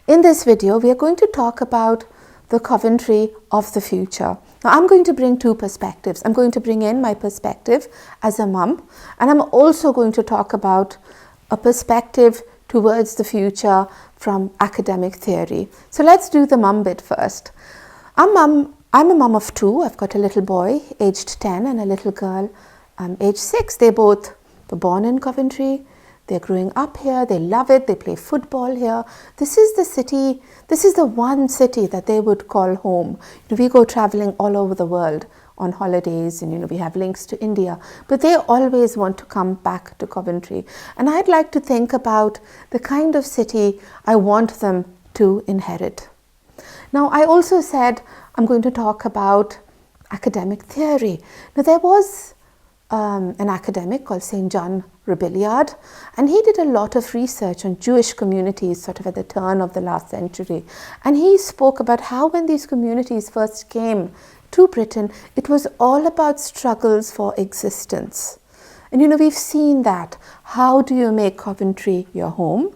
In this video, we are going to talk about the Coventry of the future. Now, I'm going to bring two perspectives. I'm going to bring in my perspective as a mum, and I'm also going to talk about a perspective towards the future from academic theory. So let's do the mum bit first. I'm a mum of two. I've got a little boy aged 10 and a little girl aged 6. They both were born in Coventry. They're growing up here. They love it. They play football here. This is the city. This is the one city that they would call home. We go traveling all over the world on holidays, and we have links to India, but they always want to come back to Coventry. And I'd like to think about the kind of city I want them to inherit. Now, I also said I'm going to talk about academic theory. Now, there was an academic called St. John Rebillard, and he did a lot of research on Jewish communities sort of at the turn of the last century. And he spoke about how when these communities first came to Britain, it was all about struggles for existence. And we've seen that. How do you make Coventry your home?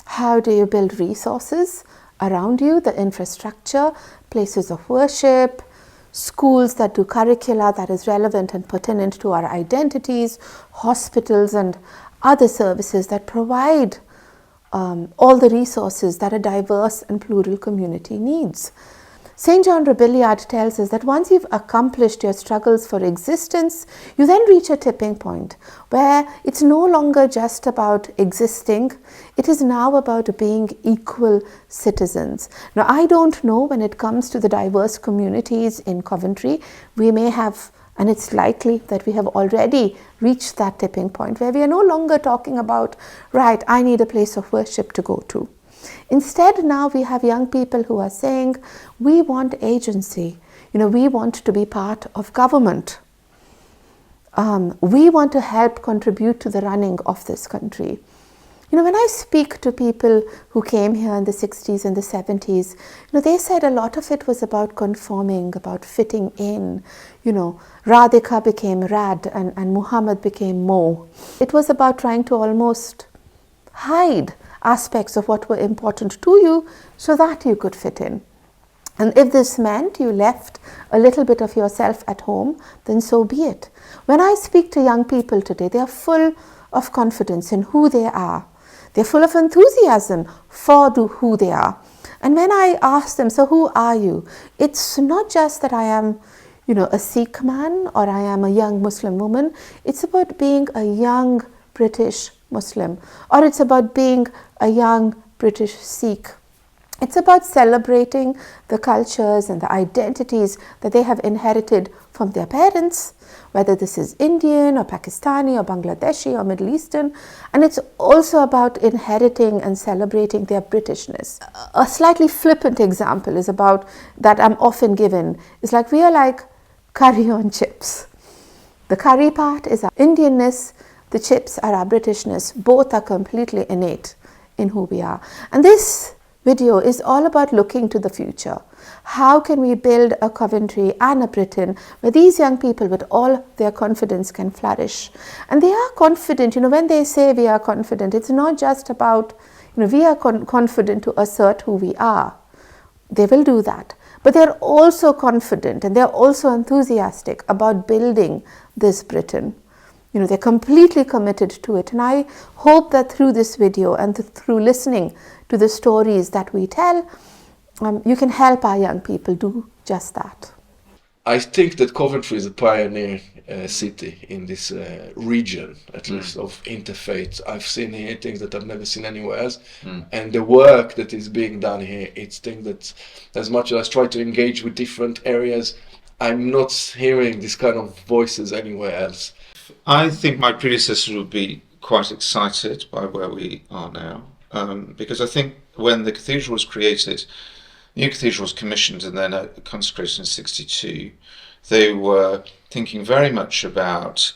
How do you build resources around you, the infrastructure, places of worship, schools that do curricula that is relevant and pertinent to our identities, hospitals and other services that provide all the resources that a diverse and plural community needs. St. John Rebillard tells us that once you've accomplished your struggles for existence, you then reach a tipping point where it's no longer just about existing, it is now about being equal citizens. Now, I don't know when it comes to the diverse communities in Coventry, we may have, and it's likely that we have already reached that tipping point where we are no longer talking about, right, I need a place of worship to go to. Instead, now we have young people who are saying, we want agency. We want to be part of government. We want to help contribute to the running of this country. When I speak to people who came here in the 60s and the 70s, they said a lot of it was about conforming, about fitting in. Radhika became Rad and Muhammad became Mo. It was about trying to almost hide aspects of what were important to you so that you could fit in. And if this meant you left a little bit of yourself at home, then so be it. When I speak to young people today, they are full of confidence in who they are. They're full of enthusiasm for who they are. And when I ask them, so who are you? It's not just that I am, a Sikh man or I am a young Muslim woman. It's about being a young British Muslim, or it's about being a young British Sikh. It's about celebrating the cultures and the identities that they have inherited from their parents, whether this is Indian or Pakistani or Bangladeshi or Middle Eastern. And it's also about inheriting and celebrating their Britishness. A slightly flippant example is about that I'm often given is like we are like curry on chips. The curry part is our Indianness, the chips are our Britishness. Both are completely innate in who we are. And this video is all about looking to the future. How can we build a Coventry and a Britain where these young people with all their confidence can flourish? And they are confident, when they say we are confident, it's not just about, we are confident to assert who we are. They will do that. But they're also confident and they're also enthusiastic about building this Britain. They're completely committed to it. And I hope that through this video and through listening to the stories that we tell, you can help our young people do just that. I think that Coventry is a pioneer city in this region, at least, of interfaith. I've seen here things that I've never seen anywhere else. And the work that is being done here, it's things that, as much as I try to engage with different areas, I'm not hearing this kind of voices anywhere else. I think my predecessors would be quite excited by where we are now, because I think when the cathedral was created, the new cathedral was commissioned and then consecrated in 1962, they were thinking very much about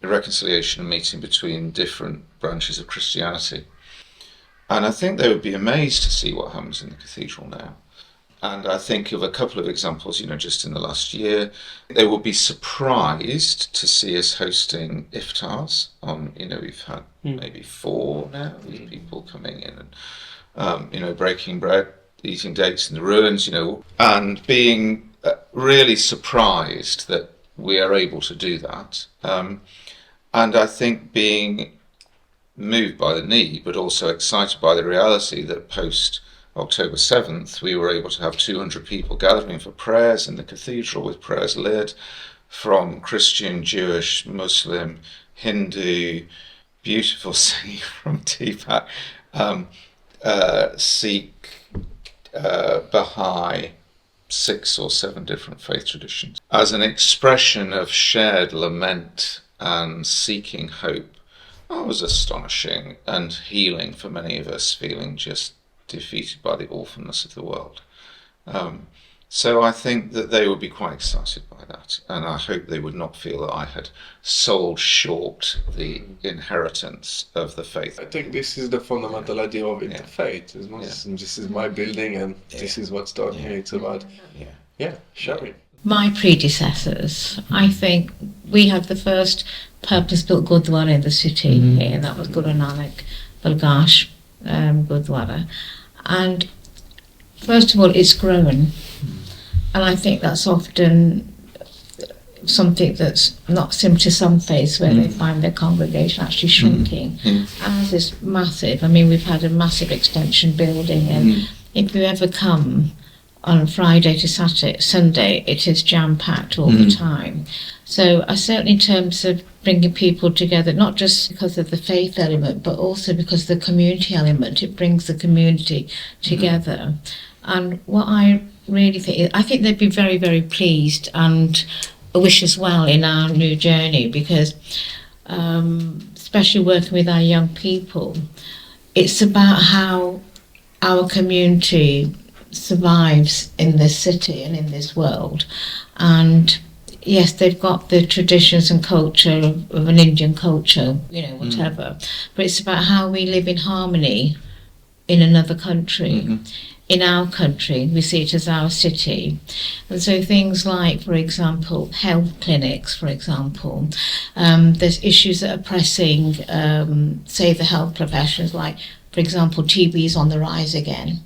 reconciliation and meeting between different branches of Christianity. And I think they would be amazed to see what happens in the cathedral now. And I think of a couple of examples, just in the last year. They will be surprised to see us hosting iftars on, we've had maybe 4 now, these people coming in and, breaking bread, eating dates in the ruins, and being really surprised that we are able to do that. And I think being moved by the need, but also excited by the reality that post October 7th, we were able to have 200 people gathering for prayers in the cathedral, with prayers led from Christian, Jewish, Muslim, Hindu, beautiful singing from Tipat, Sikh, Baha'i, 6 or 7 different faith traditions, as an expression of shared lament and seeking hope. That was astonishing and healing for many of us, feeling just defeated by the awfulness of the world. So I think that they would be quite excited by that, and I hope they would not feel that I had sold short the inheritance of the faith. I think this is the fundamental idea of Interfaith. As much as this is my building and this is what's done here, it's about sharing. My predecessors, I think we had the first purpose-built Gurdwara in the city here, that was Guru Nanak Balgash Gurdwara. And first of all, it's grown. And I think that's often something that's not similar to some faiths where they find their congregation actually shrinking. Ours is massive. I mean, we've had a massive extension building, and if you ever come on Friday to Saturday, Sunday, it is jam-packed all the time. So certainly in terms of bringing people together, not just because of the faith element, but also because of the community element, it brings the community together. And what I really think, I think they'd be very, very pleased and wish us well in our new journey, because especially working with our young people, it's about how our community survives in this city and in this world. And yes, they've got the traditions and culture of an Indian culture, whatever, but it's about how we live in harmony in another country. In our country, we see it as our city. And so things like, for example, health clinics, for example, there's issues that are pressing, say, the health professions, like, for example, TB is on the rise again,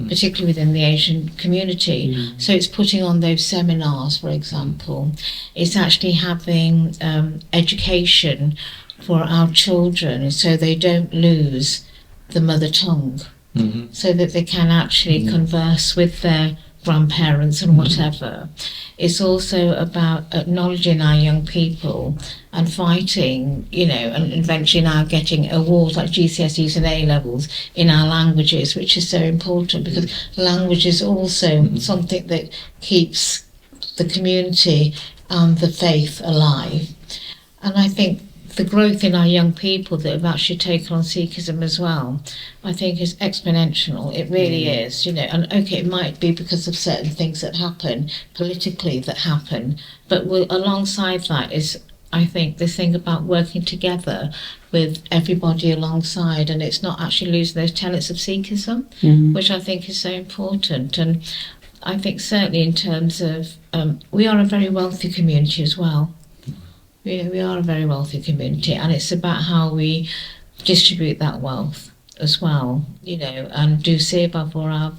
particularly within the Asian community. So it's putting on those seminars, for example. It's actually having education for our children so they don't lose the mother tongue, so that they can actually converse with their grandparents and whatever. It's also about acknowledging our young people and fighting, and eventually now getting awards like GCSEs and A-levels in our languages, which is so important, because language is also something that keeps the community and the faith alive. And I think the growth in our young people that have actually taken on Sikhism as well, I think is exponential. It really is, and okay, it might be because of certain things that happen politically that happen, but alongside that is, I think, the thing about working together with everybody alongside, and it's not actually losing those tenets of Sikhism, which I think is so important. And I think certainly in terms of, we are a very wealthy community as well. We are a very wealthy community, and it's about how we distribute that wealth as well, and do seva for our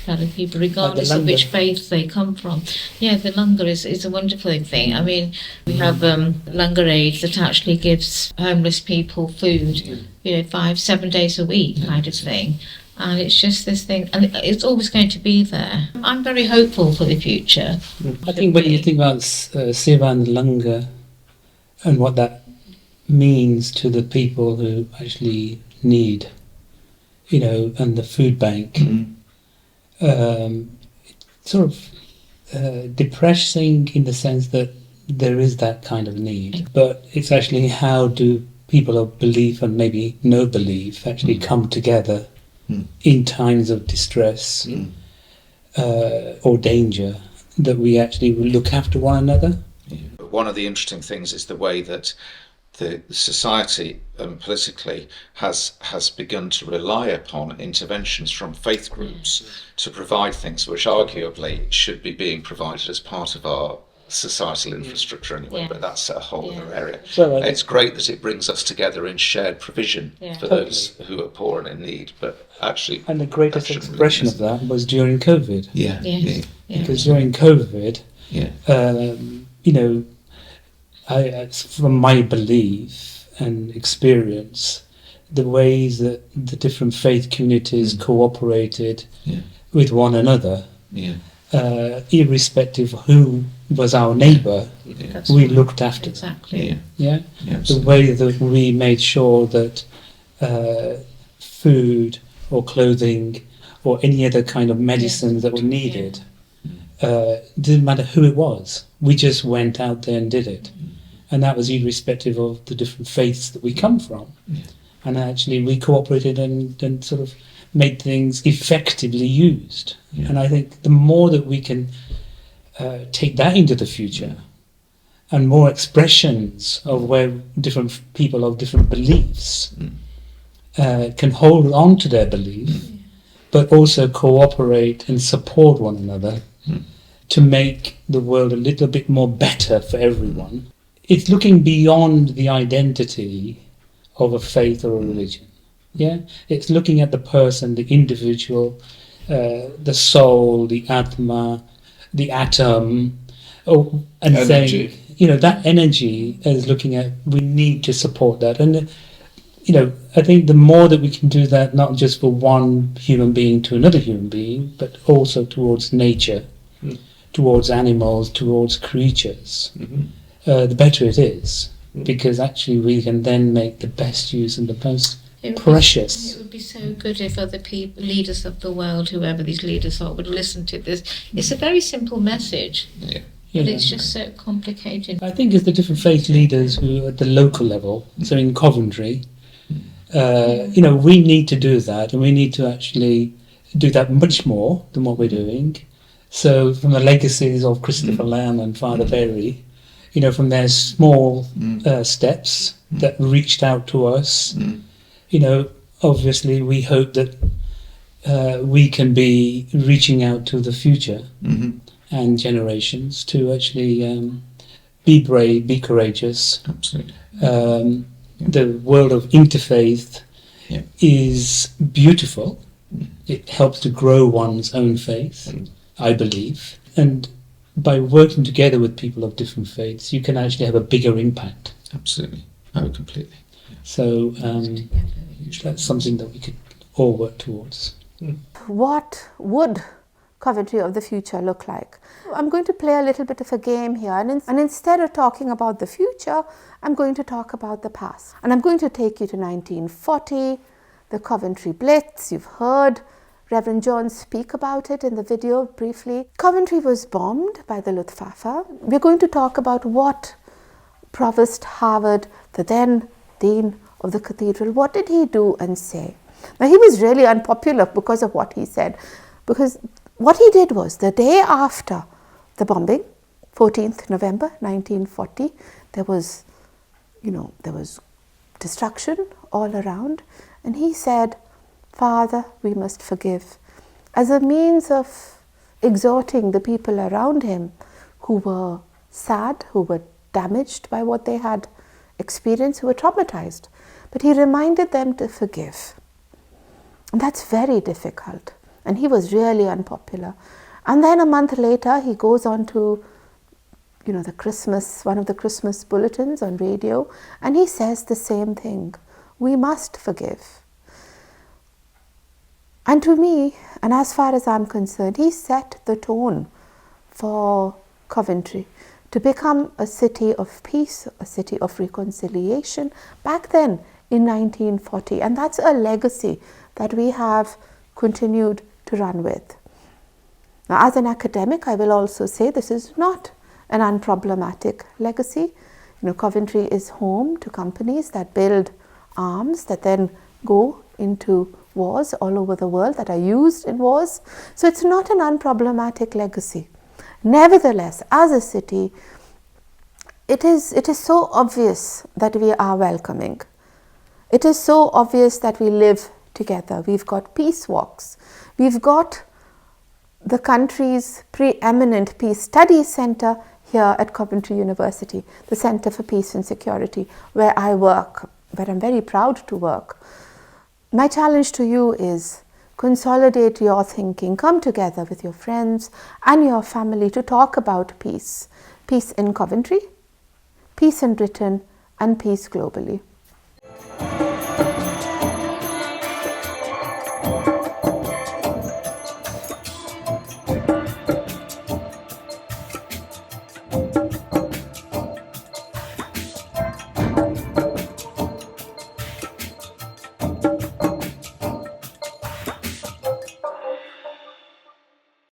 fellow people, regardless of which faith they come from. Yeah, the langar is a wonderful thing. I mean, we have langar aid that actually gives homeless people food, 5-7 days a week kind of thing. And it's just this thing, and it's always going to be there. I'm very hopeful for the future. I think when you think about seva and langar, and what that means to the people who actually need, and the food bank, it's sort of depressing in the sense that there is that kind of need. But it's actually how do people of belief and maybe no belief actually come together in times of distress or danger, that we actually look after one another. One of the interesting things is the way that the society politically has begun to rely upon interventions from faith groups to provide things which arguably should be being provided as part of our societal infrastructure anyway, but that's a whole other area. So, it's great that it brings us together in shared provision for those who are poor and in need, but actually... And the greatest expression of that was during COVID. Because during COVID, you know, from my belief and experience, the ways that the different faith communities cooperated with one another, irrespective of who was our neighbour, we looked after them. The way that we made sure that food or clothing or any other kind of medicine that were needed, didn't matter who it was. We just went out there and did it. And that was irrespective of the different faiths that we come from. And actually we cooperated and sort of made things effectively used. And I think the more that we can take that into the future, and more expressions of where different people of different beliefs can hold on to their belief, but also cooperate and support one another to make the world a little bit more better for everyone. It's looking beyond the identity of a faith or a religion. It's looking at the person, the individual, the soul, the atma, the atom, and energy. saying, you know, that energy is looking at, we need to support that. And, you know, I think the more that we can do that, not just for one human being to another human being, but also towards nature, towards animals, towards creatures, the better it is. Because actually we can then make the best use and the most precious. It would be so good if other people, leaders of the world, whoever these leaders are, would listen to this. It's a very simple message, but it's just so complicated. I think it's the different faith leaders who at the local level, so in Coventry, you know, we need to do that, and we need to actually do that much more than what we're doing. So from the legacies of Christopher Lamb and Father Berry, you know, from their small steps that reached out to us, you know, obviously we hope that we can be reaching out to the future and generations to actually be brave, be courageous. Absolutely. The world of interfaith is beautiful. It helps to grow one's own faith, I believe. And by working together with people of different faiths, you can actually have a bigger impact. Absolutely. Oh, completely. So that's something that we could all work towards. What would Coventry of the future look like? I'm going to play a little bit of a game here, and instead of talking about the future, I'm going to talk about the past. And I'm going to take you to 1940, the Coventry Blitz. You've heard Reverend John speak about it in the video briefly. Coventry was bombed by the Luftwaffe. We're going to talk about what Provost Harvard, the then Dean of the Cathedral, what did he do and say? Now, he was really unpopular because of what he said, because what he did was, the day after the bombing, 14th November 1940, there was destruction all around, and he said, "Father, we must forgive," as a means of exhorting the people around him who were sad, who were damaged by what they had experienced, who were traumatized. But he reminded them to forgive. And that's very difficult. And he was really unpopular. And then a month later, he goes on to, one of the Christmas bulletins on radio, and he says the same thing. We must forgive. And to me, and as far as I'm concerned, he set the tone for Coventry to become a city of peace, a city of reconciliation, back then in 1940. And that's a legacy that we have continued to run with. Now, as an academic, I will also say this is not an unproblematic legacy. Coventry is home to companies that build arms that then go into wars all over the world, that are used in wars. So it's not an unproblematic legacy. Nevertheless, as a city, it is so obvious that we are welcoming. It is so obvious that we live together. We've got peace walks. We've got the country's preeminent peace studies centre here at Coventry University, the Centre for Peace and Security, where I work, where I'm very proud to work. My challenge to you is consolidate your thinking, come together with your friends and your family to talk about peace. Peace in Coventry, peace in Britain, and peace globally.